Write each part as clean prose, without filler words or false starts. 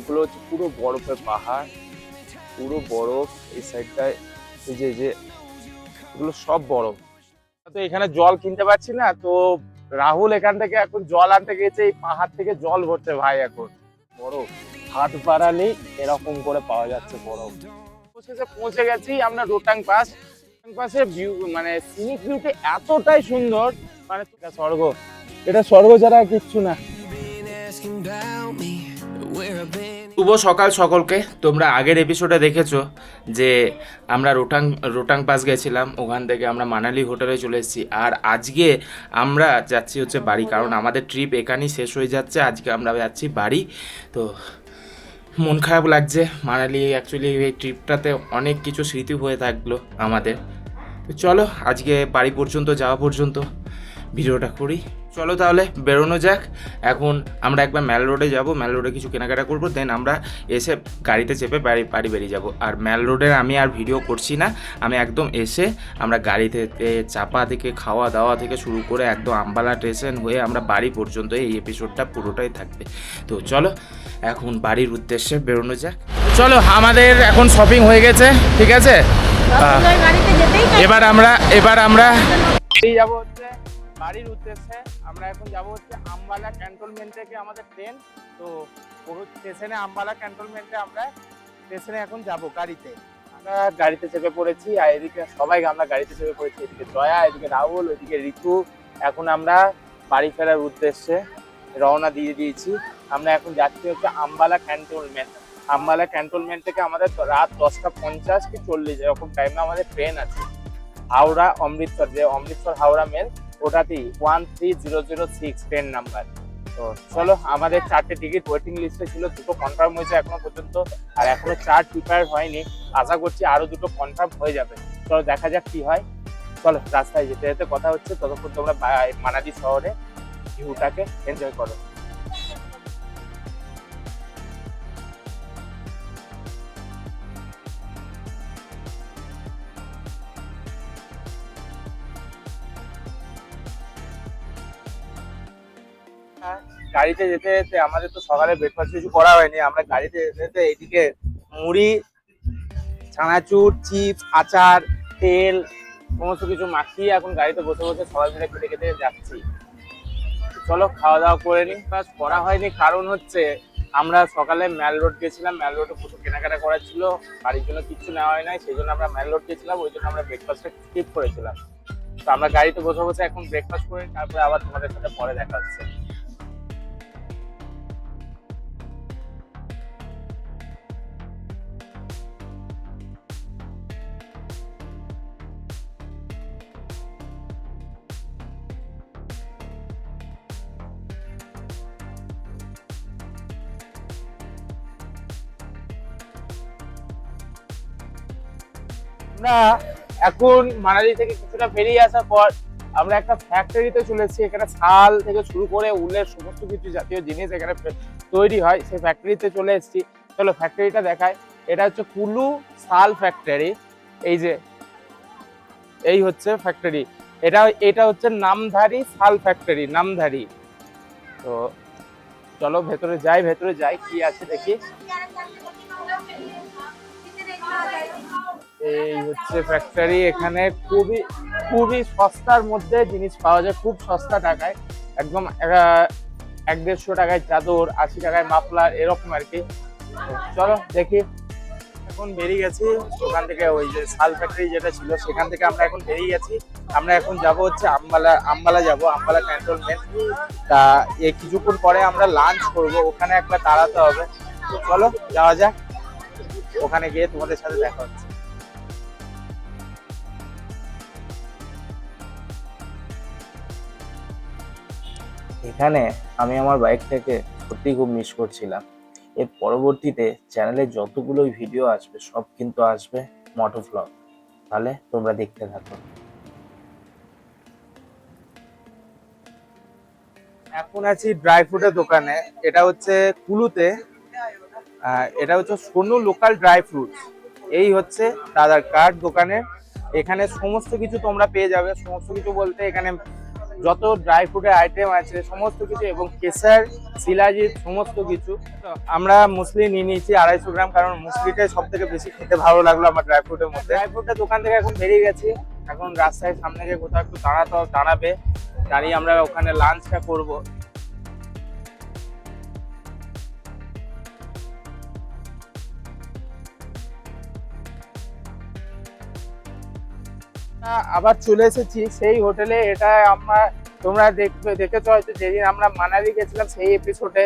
এগুলো হচ্ছে পুরো বরফের পাহাড়, পুরো বরফ। এই সাইডটায় এই যে এগুলো সব বরফ। তো এখানে জল কিনতে পারছি না, তো রাহুল এখান থেকে এখন জল আনতে গেছে, এই পাহাড় থেকে জল ভরতে ভাই। এখন বরফ হাত বাড়ালেই এরকম করে পাওয়া যাচ্ছে বরফ। অবশেষে পৌঁছে গেছি আমরা রোটাং পাস। রোটাং পাসের ভিউ মানে সিনিক ভিউটা এতটাই সুন্দর, মানে এটা স্বর্গ, এটা স্বর্গ ছাড়া আর কিচ্ছু না। শুভ সকাল সকলকে। তোমরা আগের এপিসোডে দেখেছো যে আমরা রোটাং পাস গেছিলাম, ওখান থেকে আমরা মানালি হোটেলে চলে এসেছি। আর আজকে আমরা যাচ্ছি হচ্ছে বাড়ি, কারণ আমাদের ট্রিপ এখানেই শেষ হয়ে যাচ্ছে। আজকে আমরা যাচ্ছি বাড়ি। তো মন খারাপ লাগছে। মানালি অ্যাকচুয়ালি এই ট্রিপটাতে অনেক কিছু স্মৃতি হয়ে থাকলো আমাদের। তো চলো আজকে বাড়ি পর্যন্ত যাওয়া পর্যন্ত ভিডিওটা করি। চলো তাহলে বেরোনো যাক। এখন আমরা একবার ম্যাল রোডে যাব, ম্যাল রোডে কিছু কেনাকাটা করবো, দেন আমরা এসে গাড়িতে চেপে বাড়ি বেরিয়ে যাব। আর ম্যাল রোডের আমি আর ভিডিও করছি না, আমি একদম এসে আমরা গাড়িতে চাপা থেকে খাওয়া দাওয়া থেকে শুরু করে একদম আম্বালা স্টেশন হয়ে আমরা বাড়ি পর্যন্ত এই এপিসোডটা পুরোটাই থাকবে। তো চলো এখন বাড়ির উদ্দেশ্যে বেরোনো যাক। চলো আমাদের এখন শপিং হয়ে গেছে, ঠিক আছে। এবার আমরা বেরিয়ে যাবো হচ্ছে বাড়ির উদ্দেশ্যে। আমরা এখন যাব হচ্ছে আম্বালা ক্যান্টনমেন্ট থেকে আমাদের ট্রেন। তো পুরো স্টেশনে আম্বালা ক্যান্টনমেন্টে আমরা স্টেশনে এখন যাব গাড়িতে। আমরা গাড়িতে চেপে পড়েছি, আর এদিকে সবাই আমরা গাড়িতে চেপে পড়েছি। এদিকে জয়া, এদিকে রাহুল, ওইদিকে ঋতু। এখন আমরা বাড়ি ফেরার উদ্দেশ্যে রওনা দিয়ে দিয়েছি। আমরা এখন যাচ্ছি হচ্ছে আম্বালা ক্যান্টনমেন্ট। আম্বালা ক্যান্টনমেন্ট থেকে আমাদের রাত 10:50 কি 40 এরকম টাইমে আমাদের ট্রেন আছে হাওড়া অমৃতসর, যে অমৃতসর হাওড়া মেল, ওটাতেই 13006 ট্রেন নাম্বার। তো চলো, আমাদের 4টে টিকিট ওয়েটিং লিস্টে ছিল, 2টো কনফার্ম হয়েছে এখনো পর্যন্ত, আর এখনো 4 প্রিপেয়ার হয়নি। আশা করছি আরো 2টো কনফার্ম হয়ে যাবে। চলো দেখা যাক কি হয়। চলো রাস্তায় যেতে যেতে কথা হচ্ছে, ততক্ষণ তোমরা মানালি শহরে ভিউটাকে এনজয় করো। গাড়িতে যেতে যেতে আমাদের তো সকালে ব্রেকফাস্ট কিছু করা হয়নি। আমরা গাড়িতে যেতে যেতে এইদিকে মুড়ি, চানাচুর, চিপস, আচার, তেল সমস্ত কিছু মাখিয়ে এখন গাড়িতে বসে বসে সবাই মিলে খেতে খেতে যাচ্ছি। চলো খাওয়া দাওয়া করে নিই। প্লাস করা হয়নি কারণ হচ্ছে আমরা সকালে ম্যাল রোড গেছিলাম, ম্যাল রোডে প্রচুর কেনাকাটা করার ছিল, বাড়ির জন্য কিছু নেওয়া হয় নাই, সেই জন্য আমরা ম্যাল রোড গেছিলাম, ওই জন্য আমরা ব্রেকফাস্টটা স্কিপ করেছিলাম। তো আমরা গাড়িতে বসে বসে এখন ব্রেকফাস্ট করে তারপরে আবার তোমাদের সাথে পরে দেখা হচ্ছে। আমরা এখন মানালি থেকে কিছুটা বেরিয়ে আসার পর আমরা একটা ফ্যাক্টরিতে চলে এসেছি। এখানে শাল থেকে শুরু করে উলের সমস্ত কিছু জাতীয় জিনিস এখানে তৈরি হয়, সেই ফ্যাক্টরিতে চলে এসেছি। চলো ফ্যাক্টরিটা দেখায়। এটা হচ্ছে কুলু শাল ফ্যাক্টরি। এই যে এই হচ্ছে ফ্যাক্টরি, এটা হচ্ছে নামধারী শাল ফ্যাক্টরি, নামধারী। তো চলো ভেতরে যাই কি আছে দেখি। এই হচ্ছে ফ্যাক্টরি। এখানে খুবই খুবই সস্তার মধ্যে জিনিস পাওয়া যায়, খুব সস্তা টাকায়, একদম 100-150 টাকায় চাদর, 80 টাকায় মাফলার, এরকম আর কি। চলো দেখি। এখন বেরিয়ে গেছি ওখান থেকে, ওই যে শাল ফ্যাক্টরি যেটা ছিল সেখান থেকে আমরা এখন বেরিয়ে গেছি। আমরা এখন যাব হচ্ছে আম্বালা যাব, আম্বালা ক্যান্টনমেন্ট। তা এই কিছুক্ষণ পরে আমরা লাঞ্চ করব, ওখানে একবার দাঁড়াতে হবে। তো চলো যাওয়া যাক, ওখানে গিয়ে তোমাদের সাথে দেখা হচ্ছে। এখানে আমি আমার বাইকটাকে সত্যি খুব মিস করছিলাম। এর পরবর্তীতে চ্যানেলে যতগুলো ভিডিও আসবে সব কিন্তু আসবে মোটো ভ্লগ, তাহলে তোমরা দেখতে থাকো। এখন আছি ড্রাই ফ্রুটের দোকানে, এটা হচ্ছে কুলুতে। এটা হচ্ছে সোনু লোকাল ড্রাই ফ্রুটস। এই হচ্ছে দাদার কার্ড দোকানে। এখানে সমস্ত কিছু তোমরা পেয়ে যাবে, সমস্ত কিছু বলতে এখানে যত ড্রাই ফ্রুটের আইটেম আছে সমস্ত কিছু, এবং কেসার, শিলাজিৎ সমস্ত কিছু। তো আমরা মুসলি নিয়ে নিয়েছি 250 গ্রাম, কারণ মুসলিটাই সব থেকে বেশি খেতে ভালো লাগলো আমার ড্রাই ফ্রুটের মধ্যে। ড্রাই ফ্রুটের দোকান থেকে এখন বেরিয়ে গেছি, এখন রাস্তায় সামনে গিয়ে কোথাও একটু দাঁড়াবে, দাঁড়িয়ে আমরা ওখানে লাঞ্চটা করব। আবার চলে এসেছি সেই হোটেলে। এটা আমরা, তোমরা দেখেছো হয়তো যেদিন আমরা মানালি গেছিলাম সেই এপিসোডে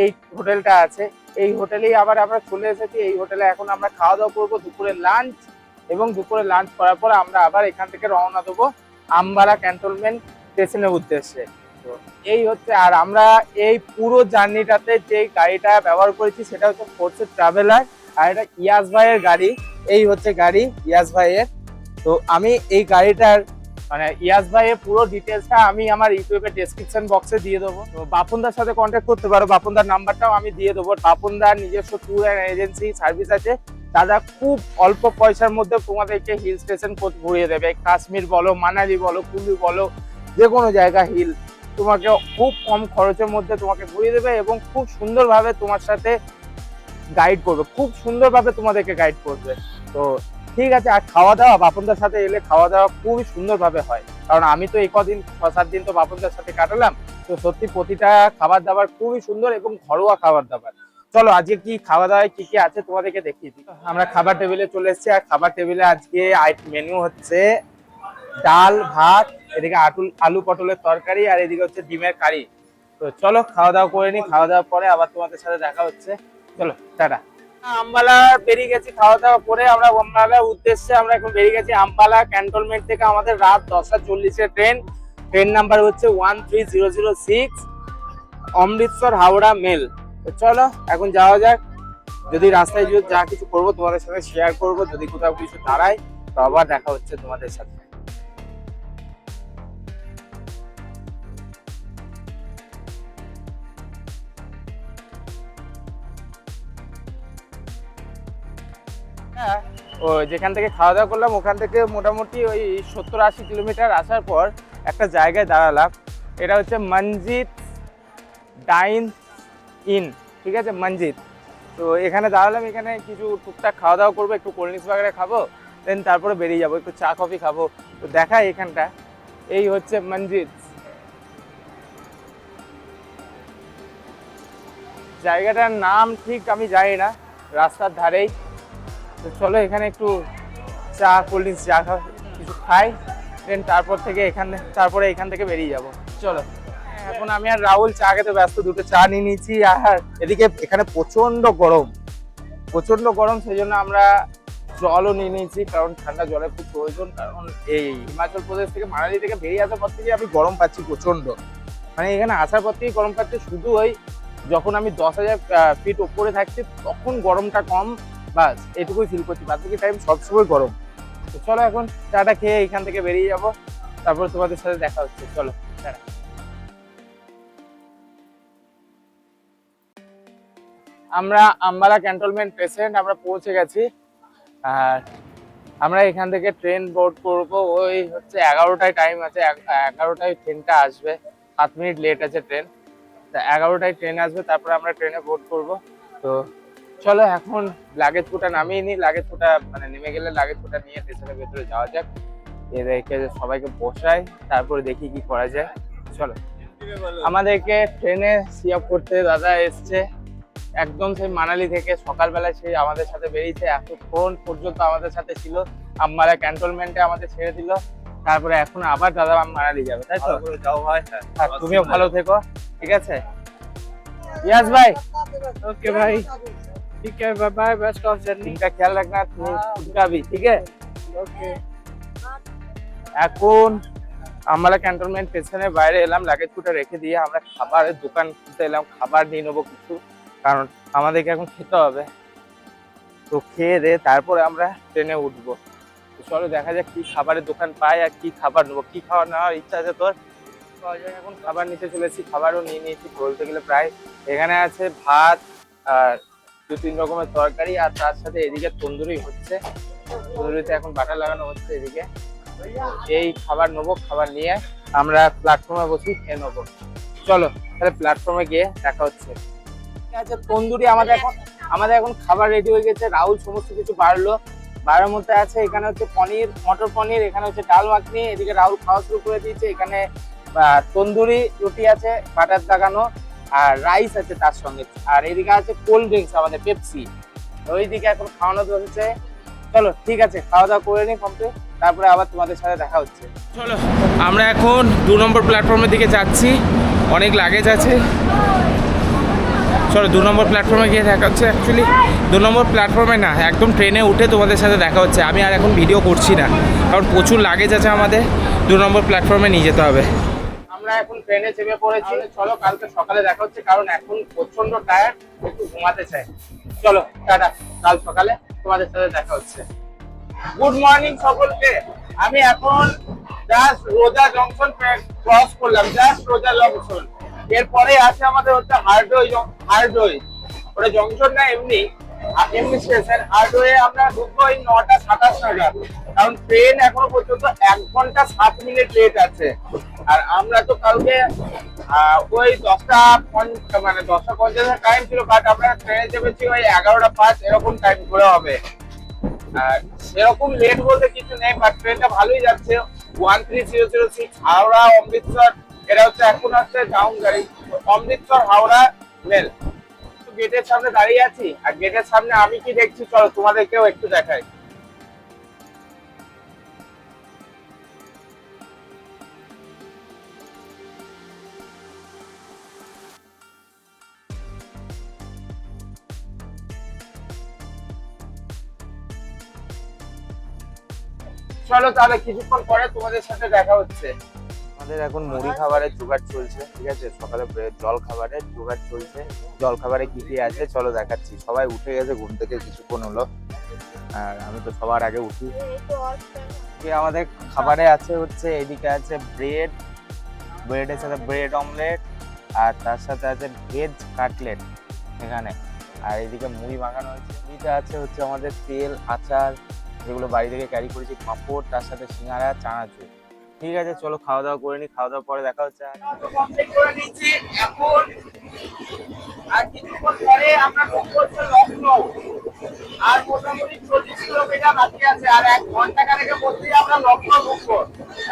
এই হোটেলটা আছে। এই হোটেলেই আবার আমরা চলে এসেছি। এই হোটেলে এখন আমরা খাওয়া দাওয়া করবো দুপুরের লাঞ্চ, এবং দুপুরে লাঞ্চ করার পর আমরা আবার এখান থেকে রওনা দেবো আম্বালা ক্যান্টনমেন্ট স্টেশনের উদ্দেশ্যে। তো এই হচ্ছে, আর আমরা এই পুরো জার্নিটাতে যে গাড়িটা ব্যবহার করেছি সেটা হচ্ছে ফোর্সের ট্রাভেলার, আর এটা ইয়াস ভাইয়ের গাড়ি। এই হচ্ছে গাড়ি ইয়াস ভাইয়ের। তো আমি এই গাড়িটার মানে ইয়াস ভাইয়ের পুরো ডিটেলসটা আমি আমার ইউটিউবের ডেসক্রিপশন বক্সে দিয়ে দেবো। তো বাপনদার সাথে কন্ট্যাক্ট করতে পারো, বাপনদার নাম্বারটাও আমি দিয়ে দেবো। বাপনদার নিজস্ব ট্যুর অ্যান্ড এজেন্সি সার্ভিস আছে, তারা খুব অল্প পয়সার মধ্যে তোমাদেরকে হিল স্টেশন ঘুরিয়ে দেবে। কাশ্মীর বলো, মানালি বলো, কুলু বলো, যে কোনো জায়গা হিল তোমাকে খুব কম খরচের মধ্যে তোমাকে ঘুরিয়ে দেবে, এবং খুব সুন্দরভাবে তোমার সাথে গাইড করবে, খুব সুন্দরভাবে তোমাদেরকে গাইড করবে। তো ঠিক আছে। আর খাওয়া দাওয়া বাপনদার সাথে এলে খাওয়া দাওয়া খুবই সুন্দরভাবে হয়, কারণ আমি তো এই কদিন 6-7 দিন তো বাপনদার সাথে কাটালাম। তো সত্যি প্রতিটা খাবার দাবার খুবই সুন্দর এবং ঘরোয়া খাবার দাবার। চলো আজকে কি খাওয়া দাওয়ায় কি কি আছে তোমাদেরকে দেখিয়ে দিই। আমরা খাবার টেবিলে চলে এসেছি, আর খাবার টেবিলে আজকে মেনু হচ্ছে ডাল ভাত, এদিকে আলু পটলের তরকারি, আর এদিকে হচ্ছে ডিমের কারি। তো চলো খাওয়া দাওয়া করে নি, খাওয়া দাওয়ার পরে আবার তোমাদের সাথে দেখা হচ্ছে। চলো টাটা। আম্বালা বেরিয়ে গেছি খাওয়া দাওয়া করে, আমরা আম্বালার উদ্দেশ্যে আমরা এখন বেরিয়ে গেছি। আম্বালা ক্যান্টনমেন্ট থেকে আমাদের রাত 10:40 ট্রেন নাম্বার হচ্ছে 13006 অমৃতসর হাওড়া মেল। তো চলো এখন যাওয়া যাক। যদি রাস্তায় যা কিছু করবো তোমাদের সাথে শেয়ার করবো, যদি কোথাও কিছু দাঁড়ায় তো আবার দেখা হচ্ছে তোমাদের সাথে। ও যেখান থেকে খাওয়া দাওয়া করলাম ওখান থেকে মোটামুটি ওই 70-80 কিলোমিটার আসার পর একটা জায়গায় দাঁড়ালাম। এটা হচ্ছে মঞ্জিত ডাইন ইন, ঠিক আছে, মঞ্জিত। তো এখানে দাঁড়ালাম, এখানে কিছু টুকটাক খাওয়া দাওয়া করবো, একটু কোল্ড ড্রিঙ্কস বাগেরা খাবো, দেন তারপরে বেরিয়ে যাবো, একটু চা কফি খাবো। তো দেখাই এখানটা, এই হচ্ছে মঞ্জিত। জায়গাটার নাম ঠিক আমি জানি না, রাস্তার ধারেই। তো চলো এখানে একটু চা কোল্ড ড্রিঙ্কস যা কিছু খাই, দেন তারপরে এখান থেকে বেরিয়ে যাব। চলো এখন আমি আর রাহুল চা খেতে ব্যস্ত, দুটো চা নিয়ে নিয়েছি। আর এদিকে এখানে প্রচন্ড গরম, সেই জন্য আমরা জলও নিয়ে নিয়েছি, কারণ ঠান্ডা জলের খুব প্রয়োজন। কারণ এই হিমাচল প্রদেশ থেকে মানালি থেকে বেরিয়ে আসার পর থেকে আমি গরম পাচ্ছি প্রচন্ড, মানে এখানে আসার পর থেকেই গরম পাচ্ছি। শুধু ওই যখন আমি 10,000 ফিট উপরে থাকছি তখন গরমটা কম, বাস এটুকুই ফিল করছি, বাদ বাকি টাইম সবসময় গরম। তো চলো এখন চাটা খেয়ে এখান থেকে বেরিয়ে যাব, তারপর তোমাদের সাথে দেখা হচ্ছে। চলো টাটা। আমরা আম্বালা ক্যান্টনমেন্ট স্টেশন আমরা পৌঁছে গেছি, আর আমরা এখান থেকে ট্রেন বোর্ড করব। ওই হচ্ছে 11টায় টাইম আছে, 11টায় ট্রেনটা আসবে, 7 মিনিট লেট আছে ট্রেন। তা 11টায় ট্রেন আসবে, তারপরে আমরা ট্রেনে বোর্ড করব। তো চলো এখন লাগেজ কোটা নামিয়ে নিই, লাগেজ কোটা মানে নেমে গেলে লাগেজ কোটা নিয়ে স্টেশনের ভেতরে যাওয়া যাক, এদেরকে সবাইকে বসাই, তারপরে দেখি কি করা যায়। চলো আমাদেরকে ট্রেনে সিয়াপ করতে দাদা এসছে, একদম সেই মানালি থেকে সকালবেলায় সে আমাদের সাথে বেরিয়েছে, এতক্ষণ পর্যন্ত আমাদের সাথে ছিল, আম্বালা ক্যান্টনমেন্টে আমাদের ছেড়ে দিল, তারপরে এখন আবার দাদা মানালি যাবে, তাই তো? যাও ভাই, আর তুমিও ভালো থেকো, ঠিক আছে? यस भाई, ओके भाई, ठीक है, bye bye, best of journey का ख्याल रखना खुद का भी, ठीक है? ओके। এখন আম্বালা ক্যান্টনমেন্ট স্টেশনের বাইরে এলাম, লাগেজ কুটা রেখে দিয়ে আমরা খাবারের দোকান খুঁজতে এলাম, খাবার নিয়ে নেবো কিছু, কারণ আমাদেরকে এখন খেতে হবে। তো খেয়ে দে তারপরে আমরা ট্রেনে উঠবো। চলো দেখা যাক কি খাবারের দোকান পাই আর কি খাবার নেবো। কি খাবার নেওয়ার ইচ্ছা আছে তোর? এখন খাবার নিতে চলেছি, খাবারও নিয়ে নিয়েছি বলতে গেলে প্রায়। এখানে আছে ভাত আর 2-3 রকমের তরকারি, আর তার সাথে এদিকে তন্দুরি হচ্ছে, তন্দুরিতে এখন বাটার লাগানো হচ্ছে এদিকে। এই খাবার নেবো, খাবার নিয়ে আমরা প্ল্যাটফর্মে বসি, খেয়ে নেবো। চলো তাহলে প্ল্যাটফর্মে গিয়ে দেখা হচ্ছে। ঠিক আছে, তন্দুরি আমাদের এখন খাবার রেডি হয়ে গেছে। রাহুল সমস্ত কিছু বাড়লো, বাড়ার মধ্যে আছে এখানে হচ্ছে পনির, মটর পনির, এখানে হচ্ছে ডাল মাখনি, এদিকে রাহুল খাওয়া শুরু করে দিয়েছে। এখানে তন্দুরি রুটি আছে বাটার লাগানো, আর রাইস আছে তার সঙ্গে, আর এদিকে আছে কোল্ড ড্রিঙ্কস আমাদের পেপসি। ওইদিকে এখন খাওয়ানো হচ্ছে। চলো ঠিক আছে, খাওয়া দাওয়া করে নিই কমপ্লিট, তারপরে আবার তোমাদের সাথে দেখা হচ্ছে। চলো আমরা এখন 2 নম্বর প্ল্যাটফর্মের দিকে যাচ্ছি, অনেক লাগেজ আছে। চলো 2 নম্বর প্ল্যাটফর্মে গিয়ে দেখা হচ্ছে। অ্যাকচুয়ালি 2 নম্বর প্ল্যাটফর্মে না, একদম ট্রেনে উঠে তোমাদের সাথে দেখা হচ্ছে। আমি আর এখন ভিডিও করছি না, কারণ প্রচুর লাগেজ আছে আমাদের, 2 নম্বর প্ল্যাটফর্মে নিয়ে যেতে হবে। আমরা এখন ট্রেনে চেপে পড়েছি। চলো কালকে সকালে দেখা হচ্ছে, কারণ এখন প্রচন্ড টায়ার্ড, একটু ঘুমাতে চাই। চলো টাটা, কাল সকালে তোমাদের সাথে দেখা হচ্ছে। গুড মর্নিং সকলকে। আমি এখন জাস্ট রোজা জংশন ক্রস করলাম, জাস্ট রোজা জংশন। এরপরে আছে আমাদের হচ্ছে হার্ডওয়ে। ওটা জংশন না, এমনি স্টেশন। হার্ডওয়ে আমরা ঢুকবো এই 9:27 নাগাদ, কারণ ট্রেন এখনো পর্যন্ত 1 ঘন্টা 7 মিনিট লেট আছে। আর আমরা তো কালকে ওই 10:50 টাইম ছিল, বাট আমরা ট্রেনে চেপেছি ওই 11:05 এরকম টাইম করে হবে। আর সেরকম লেট বলতে কিছু নেই, বাট ট্রেনটা ভালোই যাচ্ছে। 13006 হাওড়া অমৃতসর, এটা হচ্ছে এখন হচ্ছে ডাউন গাড়ি, অমৃতসর হাওড়া মেল। গেটের সামনে দাঁড়িয়ে আছি, আর গেটের সামনে আমি কি দেখছি চলো তোমাদেরকেও একটু দেখাই। চলো তাহলে কিছুক্ষণ পরে তোমাদের সাথে দেখা হচ্ছে। আমাদের এখন মুড়ি খাবারের জোগাড় চলছে, ঠিক আছে, সকালে জল খাবারের জোগাড় চলছে। জল খাবারে কি কি আছে চলো দেখাচ্ছি। সবাই উঠে গেছে ঘুম থেকে কিছুক্ষণ হলো, আর আমি তো সবার আগে উঠি। আমাদের খাবারে আছে হচ্ছে, এদিকে আছে ব্রেডের সাথে ব্রেড অমলেট, আর তার সাথে আছে ভেজ কাটলেট এখানে, আর এদিকে মুড়ি মাখানো হয়েছে। মুড়িতে আছে হচ্ছে আমাদের তেল, আচার, যেগুলো বাড়ি থেকে ক্যারি করেছি, পাঁপড়, তার সাথে সিঙ্গারা, চানাচুর। ঠিক আছে চলো খাওয়া দাওয়া করে নি, খাওয়া দাওয়া পরে দেখা হচ্ছে। এখন আর কিছুক্ষণ পরে আমরা ঢুকবো লখনৌ, আর মোটামুটি 40 কিলোমিটার বাকি আছে, আর 1 ঘন্টা খানেকের মধ্যেই আমরা লখনৌ ঢুকবো।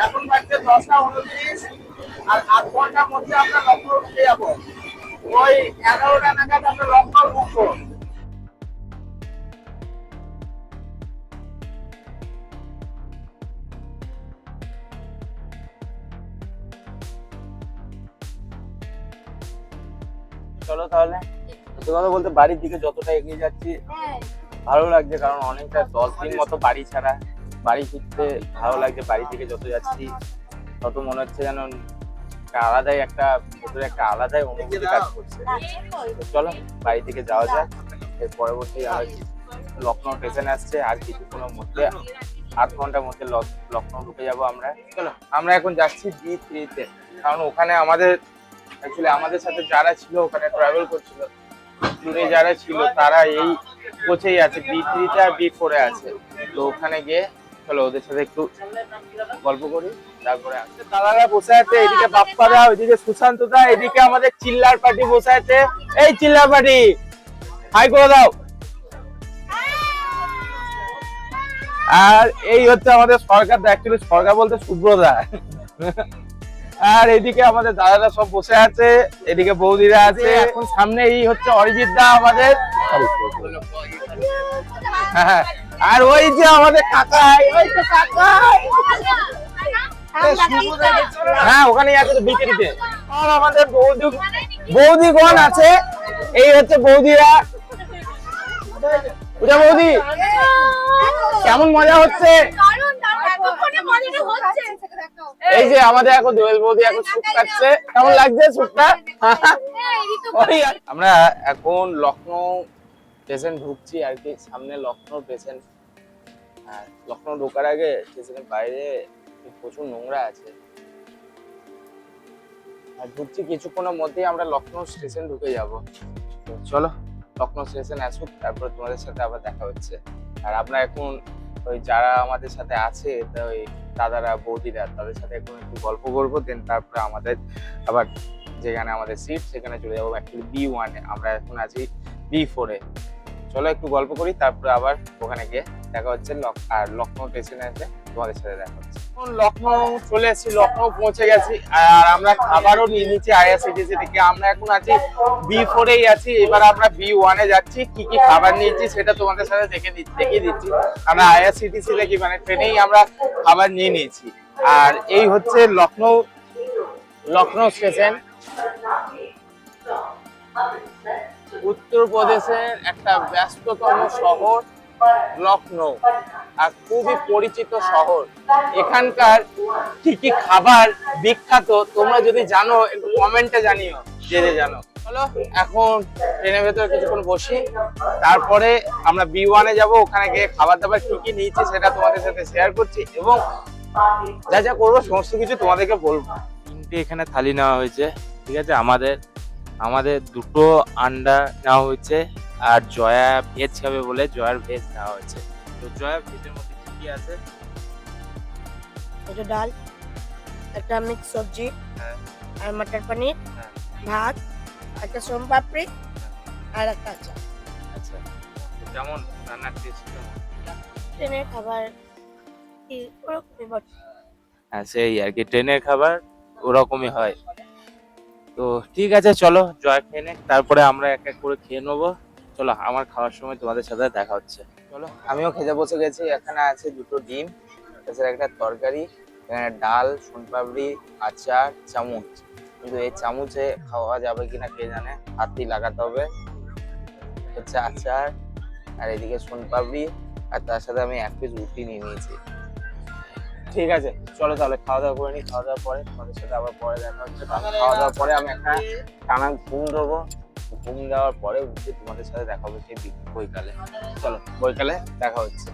এখন বাজছে 10:29, আর 8 ঘন্টার মধ্যে আমরা লখনৌ ঢুকে যাবো। ওই 11টা নাগাদ আমরা লখনৌ ঢুকবো। চলো তাহলে, সত্যি কথা বলতে বাড়ির দিকে যতটা এগিয়ে যাচ্ছি ভালো লাগছে, কারণ অনেকটা 10 দিন মতো বাড়ি ছাড়া। বাড়ি ফিরতে ভালো লাগছে, বাড়ি থেকে যত যাচ্ছি তত মনে হচ্ছে যেন ভেতরে একটা আলাদাই অনুভূতি কাজ করছে। চলো বাড়ি থেকে যাওয়া যাক। এর পরবর্তী লখনৌ স্টেশন আসছে, আর কিছুক্ষণের মধ্যে 8 ঘন্টার মধ্যে লখনৌ ঢুকে যাবো আমরা। চলো আমরা এখন যাচ্ছি B3-তে, কারণ ওখানে আমাদের সাথে যারা ছিল, ওখানে ট্রাভেল করছিল, ট্যুরে যারা ছিল তারা এই কোচেই আছে, B3-তে আর B4-এ আছে। তো ওখানে গিয়ে চলো ওদের সাথে একটু গল্প করি, তারপরে দাদারা বসে আছে, এদিকে বাপ্পাদা, ওইদিকে সুশান্তদা, এদিকে আমাদের চিল্লার পার্টি বসে আছে। এই চিল্লার পার্টি হাই করে দাও। আর এই হচ্ছে আমাদের সরকার, অ্যাকচুয়ালি সরকার বলতে সুব্রদা। আর এদিকে আমাদের দাদারা সব বসে আছে, এদিকে বৌদিরা আছে। এখন সামনে এই হচ্ছে অরিজিৎ দা আমাদের, আর ওই যে আমাদের কাকাই, ওই তো কাকাই, হ্যাঁ ওখানেই আছে বিক্রিতে। আর আমাদের বৌদিগণ আছে, এই হচ্ছে বৌদিরা। পূজা বৌদি কেমন মজা হচ্ছে? এই যে আমাদের এখন দোয়েল বৌদি এখন স্যুট কাটছে, কেমন লাগছে স্যুটটা? আমরা এখন লখনৌ স্টেশন ঢুকছি আর কি, সামনে লখনৌ স্টেশন। আর লখনৌ ঢোকার আগে স্টেশনের বাইরে প্রচুর নোংরা আছে, আর ঢুকছি কিছুক্ষণের মধ্যেই আমরা লখনৌ স্টেশন ঢুকে যাব। চলো লখনৌ স্টেশন আসুক, তারপর তোমাদের সাথে আবার দেখা হচ্ছে। আর আমরা এখন ওই যারা আমাদের সাথে আছে, ওই দাদারা বৌদিরা তাদের সাথে এখন একটু গল্প করবো, দেন তারপরে আমাদের আবার যেখানে আমাদের সিট সেখানে চলে যাবো। অ্যাকচুয়ালি B1-এ, আমরা এখন আছি B4-এ। চলো একটু গল্প করি, তারপরে আবার ওখানে গিয়ে দেখা হচ্ছে। আর লখনৌ স্টেশনে এসে তোমাদের সাথে দেখা হচ্ছে। এখন লখনৌ চলে এসেছি, লখনৌ পৌঁছে গেছি, আর আমরা খাবারও নিয়ে নিচ্ছি IRCTC থেকে। আমরা এখন আছি B4-এই আছি, এবার আমরা B1-এ যাচ্ছি। কি কি খাবার নিয়েছি সেটা তোমাদের সাথে দেখিয়ে দিচ্ছি। আমরা IRCTC থেকে মানে ট্রেনেই আমরা খাবার নিয়ে নিয়েছি। আর এই হচ্ছে লখনৌ স্টেশন, উত্তরপ্রদেশের একটা ব্যস্ততম শহর লখনৌ, আর খুবই পরিচিত শহর। এখানকার কি কি খাবার বিখ্যাত তোমরা যদি জানো একটু কমেন্টে জানিও, যে জানো। চলো এখন ট্রেনের ভেতরে কিছুক্ষণ বসি, তারপরে আমরা B1-এ যাব। ওখানে গিয়ে খাবার দাবার কি কি নিয়েছি সেটা তোমাদের সাথে শেয়ার করছি, এবং যা যা করবো সমস্ত কিছু তোমাদেরকে বলবো। তিনটে এখানে থালি নেওয়া হয়েছে, ঠিক আছে। আমাদের দুটো আন্ডা নেওয়া হয়েছে, আর জয়া ভেজ খাবে বলে জয়ার ভেজ নেওয়া হয়েছে। তো জয়া ভেজের মধ্যে কি কি আছে? এটা ডাল, একটা মিক্স সবজি, হ্যাঁ, আর মটর পনির, হ্যাঁ। ভাত, একটা সোম পাপড়ি, আর একটা আচার। আচ্ছা, তো কেমন রান্নার টেস্ট কেমন? ট্রেনের খাবার কি ওরকমই বটে। হ্যাঁ, সেই আর কি, ট্রেনের খাবার ওরকমই হয়। তো ঠিক আছে, চলো জয়া খেয়ে নে, তারপরে আমরা এক এক করে খেয়ে নেবো। চলো, আমার খাওয়ার সময় তোমাদের সাথে দেখা হচ্ছে। চলো, আমিও খেতে বসে গেছি। এখানে আছে দুটো ডিম, তাছাড়া একটা তরকারি, এখানে ডাল, সোনপাপড়ি, আচার, চামচ। কিন্তু এই চামচে খাওয়া যাবে কিনা কে জানে, হাতই লাগাতে হবে। হচ্ছে আচার, আর এদিকে সোনপাপড়ি, আর তার সাথে আমি এক পিস রুটি নিয়ে নিয়েছি। ঠিক আছে, চলো তাহলে খাওয়া দাওয়া করে নি। খাওয়া দাওয়ার পরে তোমাদের সাথে আবার পরে দেখা হচ্ছে। খাওয়া দাওয়ার পরে আমি একটা টানা ঘুম দেবো। ঘুম দেওয়ার পরে উঠে তোমাদের সাথে দেখা হবে সেই বৈকালে। চলো, বৈকালে দেখা হচ্ছে।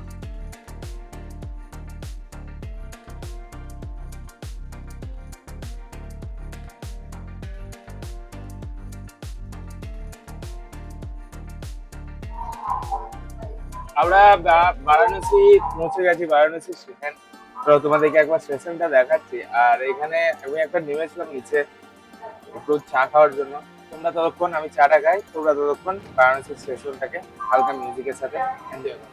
আমরা বারাণসী পৌঁছে গেছি, বারাণসী স্টেশন। তো তোমাদেরকে একবার স্টেশনটা দেখাচ্ছি। আর এখানে আমি একটা নেমেছিলাম নিচে একটু চা খাওয়ার জন্য। আমি চাটা খাই, তোমরা ততক্ষণ বারাণসী স্টেশনটাকে হালকা মিউজিকের সাথে এনজয় করো।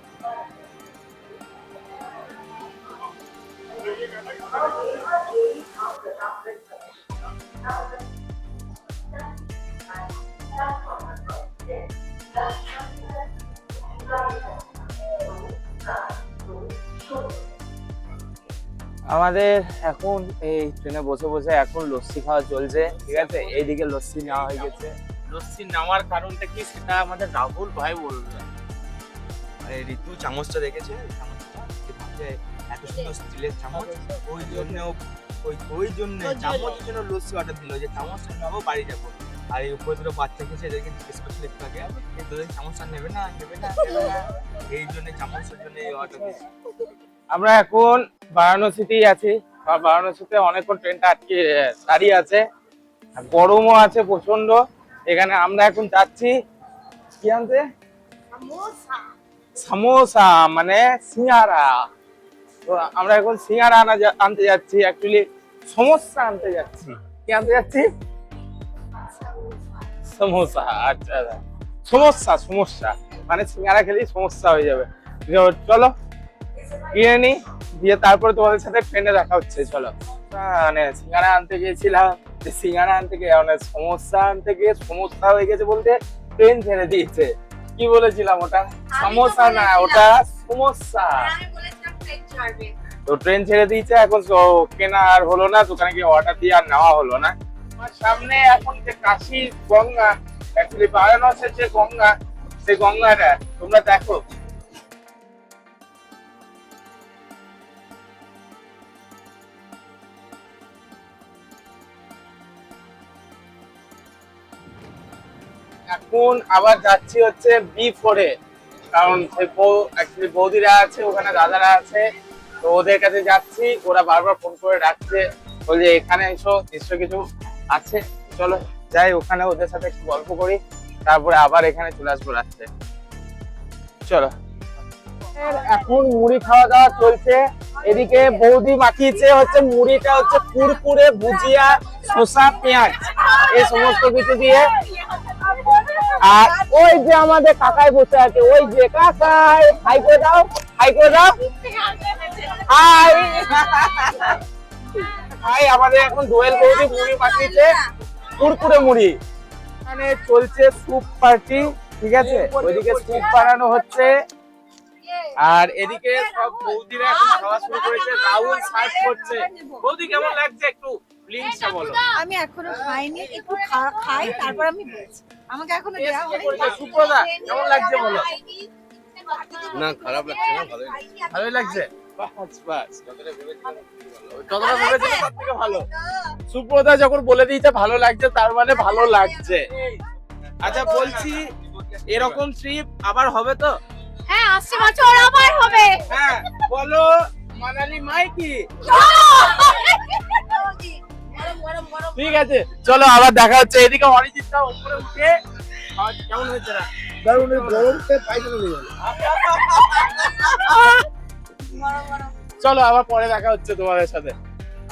আমাদের এখন এই ট্রেনে বসে বসে এখন লস্যি খাওয়া চলছে, ঠিক আছে। এইদিকে লস্যি নেওয়া হয়ে গেছে। লস্যি নেওয়ার কারণটা কি সেটা আমাদের রাহুল ভাই বলবে। ঋতু চামচটা দেখেছে, এত সুন্দর স্টিলের চামচ, ওই জন্য চামচের জন্য লস্যি অর্ডার দিল, যে চামচটা নেবো বাড়ি যাবো। আর এই উপরে দুটো বাচ্চা খেয়েছে, এদেরকে জিজ্ঞেস করছিল একটু আগে, তোদের চামচটা নেবে না, এই জন্য চামচের জন্য এই অর্ডার দিয়েছে। আমরা এখন বারাণসীতেই আছি, বা বারাণসীতে অনেকক্ষণ ট্রেনটা আটকে দাঁড়িয়ে আছে, আর গরমও আছে প্রচন্ড। এখানে আমরা এখন যাচ্ছি কি আনতে? সামোসা, মানে সিঙ্গারা। তো আমরা এখন সিঙ্গারা আনতে যাচ্ছি, অ্যাকচুয়ালি সমোসা আনতে যাচ্ছি। কি আনতে যাচ্ছি? সমোসা। আচ্ছা, সমস্যা মানে সিঙ্গারা খেলেই সমস্যা হয়ে যাবে। চলো কিনে নি, দিয়ে তারপরে তোমাদের সাথে ট্রেনে দেখা হচ্ছে। চলো, মানে সিঙ্গারা আনতে গিয়েছিলাম, সিঙ্গারা আনতে গিয়ে মানে সমস্যা আনতে গিয়ে সমস্যা হয়ে গেছে বলতে ট্রেন ছেড়ে দিয়েছে। কি বলেছিলাম ওটা? সমস্যা না, ওটা সমস্যা। তো ট্রেন ছেড়ে দিয়েছে, এখন তো কেনা আর হলো না, দোকানে গিয়ে অর্ডার দিয়ে আর নেওয়া হলো না। আমার সামনে এখন যে কাশী গঙ্গা, অ্যাকচুয়ালি বারাণসীর যে গঙ্গা, সেই গঙ্গাটা তোমরা দেখো। এখন আবার যাচ্ছি হচ্ছে B4-এ, কারণ অ্যাকচুয়ালি বৌদিরা আছে ওখানে, দাদারা আছে, তো ওদের কাছে যাচ্ছি। ওরা বারবার ফোন করে ডাকছে, বলছে এখানে এসো, নিশ্চয় কিছু আছে। চলো যাই, ওখানে ওদের সাথে একটু গল্প করি, তারপরে আবার এখানে চলে আসবো রাত্রে। চলো, এখন মুড়ি খাওয়া দাওয়া চলছে, এদিকে বৌদি মাখিয়েছে হচ্ছে মুড়িটা হচ্ছে কুরকুরে, ভুজিয়া, শসা, পেঁয়াজ এই সমস্ত কিছু দিয়ে। আর ওই যে আমাদের কাকাই বসে আছে, ওই যে কাকাই, হাই করে দাও, হাই করে দাও, হাই হাই। আমাদের এখন দোয়েল বৌদি মুড়ি মাখিয়েছে, কুরকুরে মুড়ি। এখানে চলছে স্যুপ পার্টি, ঠিক আছে, ওইদিকে স্যুপ বানানো হচ্ছে আর এদিকে সব বৌদিরা এখন খাওয়া শুরু করেছে। রাহুল সার্ভ করছে। বৌদি কেমন লাগছে একটু লিংকটা বলো। আমি এখনো খাইনি, একটু খাই তারপর আমি বলছি। আমাকে এখনো দেওয়া হয়নি। সুপ্রদা কেমন লাগছে বলো। না খারাপ লাগছে না, ভালোই ভালোই লাগছে, বাস বাস, যতটা ভেবেছিলাম তার থেকে ভালো। সুপ্রদা যখন বলে দিয়েছে ভালো লাগছে, তার মানে ভালো লাগছে। আচ্ছা বলছি, এরকম ট্রিপ আবার হবে তো? হ্যাঁ, আসছে বছর আবার হবে। হ্যাঁ বলো, মানালি মাইকি। ঠিক আছে, চলো আবার দেখা হচ্ছে। এদিকে অরিজিৎটা উপরে উঠে কেমন হয়েছে না? দারুণ, গরমতে পায়খানা হয়ে গেল। চলো আবার পরে দেখা হচ্ছে তোমাদের সাথে।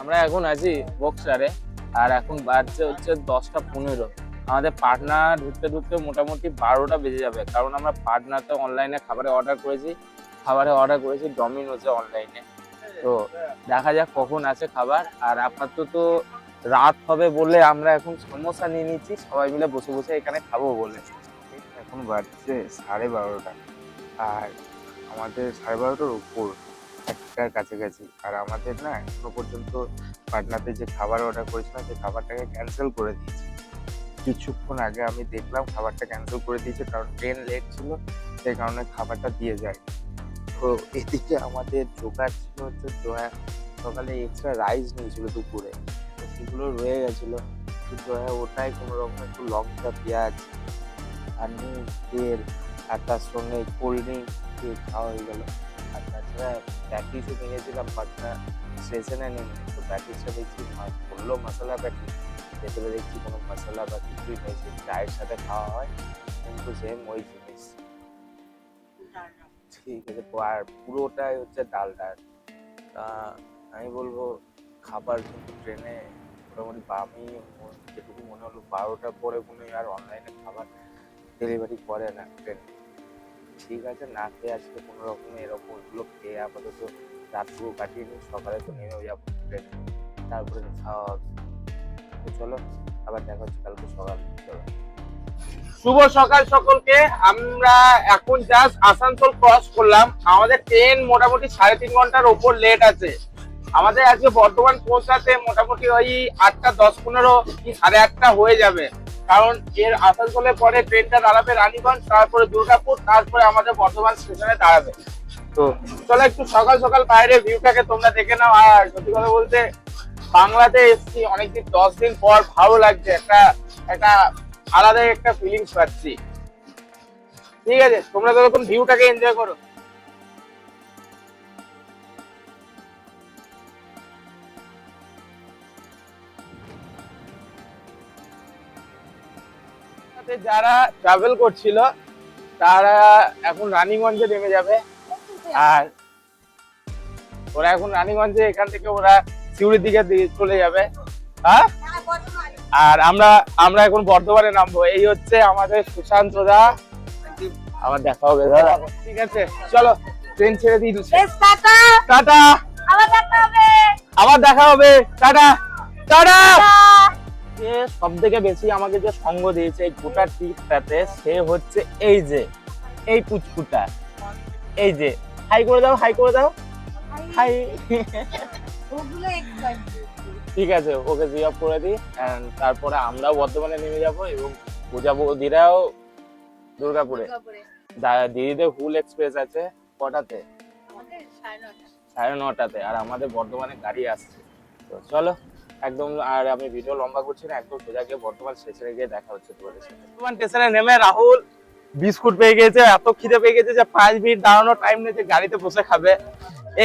আমরা এখন আছি বক্সারে আর এখন বাজছে হচ্ছে 10:15। আমাদের পাটনা ঢুকতে ঢুকতে মোটামুটি 12টা বেজে যাবে, কারণ আমরা পাটনাতে অনলাইনে খাবারে অর্ডার করেছি ডমিনোজে অনলাইনে। তো দেখা যাক কখন আসে খাবার। আর আপাতত রাত হবে বলে আমরা এখন সমোসা নিয়ে নিচ্ছি, সবাই মিলে বসে বসে এখানে খাবো বলে। এখন বাজছে 12:30 আর আমাদের 12:30টার উপর, একটার কাছাকাছি। আর আমাদের না এখনো পর্যন্ত পাটনাতে যে খাবার অর্ডার করেছিলাম সেই খাবারটাকে ক্যান্সেল করে দিয়েছি। কিছুক্ষণ আগে আমি দেখলাম খাবারটা ক্যান্সেল করে দিয়েছে, কারণ ট্রেন লেট ছিল, সেই কারণে খাবারটা দিয়ে যায়। তো এদিকে আমাদের জোগাড় ছিল হচ্ছে জয়া সকালে এক্সট্রা রাইস নিয়েছিল দুপুরে, তো সেগুলো রয়ে গেছিলো। তো জয়া ওটাই কোনো রকম একটু লঙ্কা, পেঁয়াজ আর নুন, তেল আর তার সঙ্গে কোল্ড ড্রিঙ্ক দিয়ে খাওয়া হয়ে গেল। আর তাছাড়া প্যাটিসও নিয়েছিলাম পাটনা স্টেশনে নেমে। তো প্যাটিসটা দেখছি বললো মশলা প্যাটিস, ভেতরে দেখছি কোনো মশলা বা কিছুই নেই, সেই চায়ের সাথে খাওয়া হয় কিন্তু সেম ওই জিনিস। ঠিক আছে, আর পুরোটাই হচ্ছে ডালটা। তা আমি বলবো খাবার কিন্তু ট্রেনে মোটামুটি আমি যেটুকু মনে হলো 12টার পরে কোনো আর অনলাইনে খাবার ডেলিভারি করে না ট্রেনে। ঠিক আছে, না খেয়ে আজকে কোনো রকমে এরকম ওইগুলো খেয়ে আপাতত রাতটুকু কাটিয়ে নিই, সকালে তো নেমেও যাবো ট্রেনে, তারপরে খাওয়া হবে। তো চলো আবার দেখা হচ্ছে কালকে সকাল। চলো, শুভ সকাল সকলকে। আমরা এখন জাস্ট আসানসোল ক্রস করলাম। আমাদের ট্রেন মোটামুটি 3.5 ঘন্টার ওপর লেট আছে। আমাদের আজকে বর্ধমান পৌঁছাতে মোটামুটি ওই 8:10-15 কি 8:30 হয়ে যাবে, কারণ এর আসানসোলের পরে ট্রেনটা দাঁড়াবে রানীগঞ্জ, তারপরে দুর্গাপুর, তারপরে আমাদের বর্ধমান স্টেশনে দাঁড়াবে। তো চলো একটু সকাল সকাল বাইরের ভিউটাকে তোমরা দেখে নাও। আর সত্যি কথা বলতে বাংলাতে এসেছি অনেকদিন, 10 দিন পর, ভালো লাগছে, একটা আলাদা একটা ফিলিংস পাচ্ছি। ঠিক আছে, তোমরা তখন ভিউটাকে এনজয় করো। যারা ট্রাভেল করছিল তারা এখন রানীগঞ্জে নেমে যাবে, আর ওরা এখন রানীগঞ্জে, এখান থেকে ওরা সিউড়ির দিকে চলে যাবে। হ্যাঁ, আর আমরা এখন বর্ধমানে নামবো। এই হচ্ছে আমাদের সুশান্ত দা, আবার দেখা হবে দাদা। ঠিক আছে, চলো ট্রেন ছেড়ে দিই। টাটা, আবার দেখা হবে, টাটা টাটা। যে সব থেকে বেশি আমাকে যে সঙ্গ দিয়েছে এই গোটা ট্রিপটাতে, সে হচ্ছে এই পুচকুটা, এই যে হাই করে দাও, হাই করে দাও, হাই। ঠিক আছে, ওকে জিজ্ঞাপ করে দিই। তারপরে আমরাও বর্ধমানে নেমে যাবো এবং পূজা বৌদিরাও দুর্গাপুরে। দিদিদের হুল এক্সপ্রেস আছে কটাতে? 9:30। আর আমাদের বর্ধমানে গাড়ি আসছে। তো চলো একদম, আর আমি ভিডিও লম্বা করছি না, একদম সোজা গিয়ে বর্ধমান স্টেশনে গিয়ে দেখা হচ্ছে তোমাদের সাথে। বর্ধমান স্টেশনে নেমে রাহুল বিস্কুট পেয়ে গেছে, এত খিদে পেয়ে গেছে যে 5 মিনিট দাঁড়ানোর টাইম নিয়েছে, গাড়িতে বসে খাবে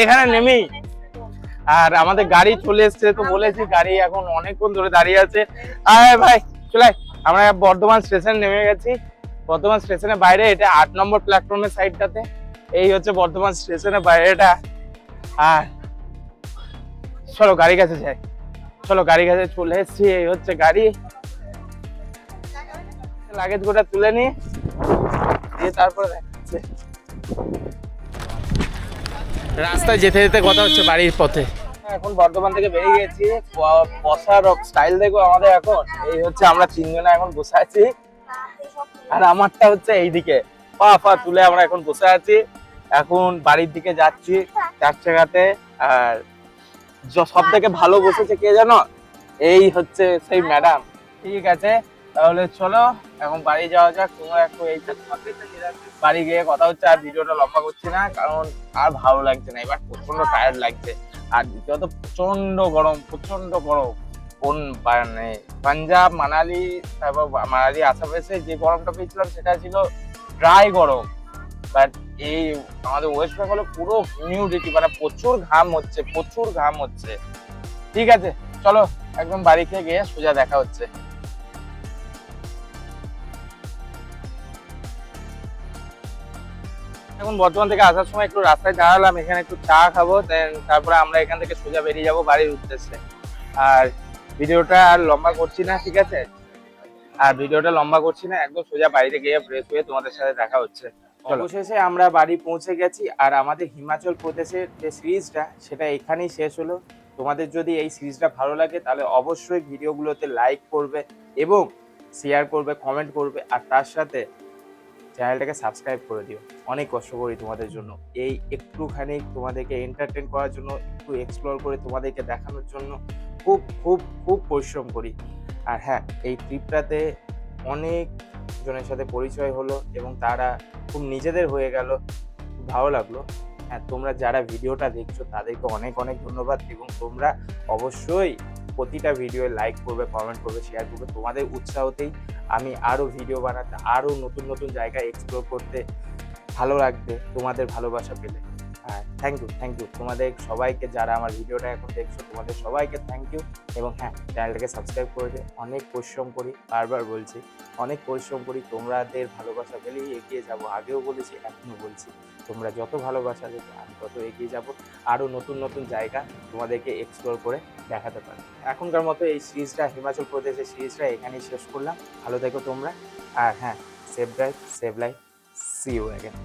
এখানে নেমেই। আর আমাদের গাড়ি চলে এসছে, তো বলেছি গাড়ি এখন অনেকক্ষণ ধরে দাঁড়িয়ে আছে। আয় ভাই চলে, আমরা বর্ধমান স্টেশন নেমে গেছি। বর্ধমান স্টেশনের বাইরে, এটা 8 নম্বর প্ল্যাটফর্মের সাইডটাতে। এই হচ্ছে বর্ধমান স্টেশনের বাইরেটা। আর চলো গাড়ি কাছে যাই, চলো গাড়ি কাছে চলে এসেছি। এই হচ্ছে গাড়ি, লাগেজ গোটা তুলে নি দিয়ে তারপরে দেখাচ্ছে। রাস্তায় যেতে যেতে কথা হচ্ছে বাড়ির পথে। এখন বর্ধমান থেকে বেরিয়ে গেছি, বসার স্টাইল দেখো আমাদের এখন। এই হচ্ছে আমরা তিনজনে এখন বসে আছি, আর আমারটা হচ্ছে এইদিকে পা পা তুলে আমরা এখন বসে আছি। এখন বাড়ির দিকে যাচ্ছি 4 চাকাতে। আর সব থেকে ভালো বসেছে কে জানো, এই হচ্ছে সেই ম্যাডাম। ঠিক আছে তাহলে চলো এখন বাড়ি যাওয়া যাক। তোমরা একটু এই বাড়ি গিয়ে কথা হচ্ছে। আর ভিডিওটা লম্বা করছি না, কারণ আর ভালো লাগছে না, এবার প্রচন্ড টায়ার্ড লাগছে। আর দ্বিতীয়ত প্রচন্ড গরম, প্রচন্ড গরম। কোন মানে পাঞ্জাব মানালি, তারপর মানালি আশেপাশে যে গরমটা পেয়েছিলাম সেটা ছিল ড্রাই গরম। বাট এই আমাদের ওয়েস্ট বেঙ্গলে পুরো হিউমিডিটি, মানে প্রচুর ঘাম হচ্ছে, প্রচুর ঘাম হচ্ছে। ঠিক আছে চলো একদম বাড়িতে গিয়ে সোজা দেখা হচ্ছে। এখন বর্ধমান থেকে আসার সময় একটু রাস্তায় দাঁড়ালাম, এখানে একটু চা খাবো, তারপরে আমরা এখান থেকে সোজা বেরিয়ে যাবো বাড়ির উদ্দেশ্যে। আর ভিডিওটা আর লম্বা করছি না, ঠিক আছে? আর ভিডিওটা লম্বা করছি না, একদম সোজা বাড়িতে গিয়ে ফ্রেশ হয়ে তোমাদের সাথে দেখা হচ্ছে। অবশেষে আমরা বাড়ি পৌঁছে গেছি, আর আমাদের হিমাচল প্রদেশের যে সিরিজটা সেটা এখানেই শেষ হলো। তোমাদের যদি এই সিরিজটা ভালো লাগে তাহলে অবশ্যই ভিডিওগুলোতে লাইক করবে এবং শেয়ার করবে, কমেন্ট করবে, আর তার সাথে চ্যানেলটাকে সাবস্ক্রাইব করে দিও। অনেক কষ্ট করি তোমাদের জন্য, এই একটুখানি তোমাদেরকে এন্টারটেন করার জন্য, একটু এক্সপ্লোর করে তোমাদেরকে দেখানোর জন্য খুব খুব খুব পরিশ্রম করি। আর হ্যাঁ, এই ট্রিপটাতে অনেক জনের সাথে পরিচয় হলো এবং তারা খুব নিজেদের হয়ে গেল, খুব ভালো লাগলো। হ্যাঁ, তোমরা যারা ভিডিওটা দেখছো তাদেরকে অনেক অনেক ধন্যবাদ, এবং তোমরা অবশ্যই প্রতিটা ভিডিও লাইক করবে, কমেন্ট করবে, শেয়ার করবে। তোমাদের উৎসাহতেই আমি আরও ভিডিও বানাতে, আরও নতুন নতুন জায়গায় এক্সপ্লোর করতে ভালো লাগবে তোমাদের ভালোবাসা পেলে। হ্যাঁ, থ্যাংক ইউ তোমাদের সবাইকে, যারা আমার ভিডিওটা এখন দেখছো তোমাদের সবাইকে থ্যাংক ইউ। এবং হ্যাঁ, চ্যানেলটাকে সাবস্ক্রাইব করে দিও। অনেক পরিশ্রম করি, বারবার বলছি, অনেক পরিশ্রম করি। তোমাদের ভালোবাসা পেলেই এগিয়ে যাব। আগেও বলেছি, এখনো বলছি, তোমরা যত ভালোবাসা দেবে আমি তত এগিয়ে যাব, আরও নতুন নতুন জায়গা তোমাদেরকে এক্সপ্লোর করে দেখাতে পারি। এখনকার মতো এই সিরিজটা, হিমাচল প্রদেশের সিরিজটা এখানেই শেষ করলাম। ভালো থেকো তোমরা, আর হ্যাঁ, save drive, save life, see you again.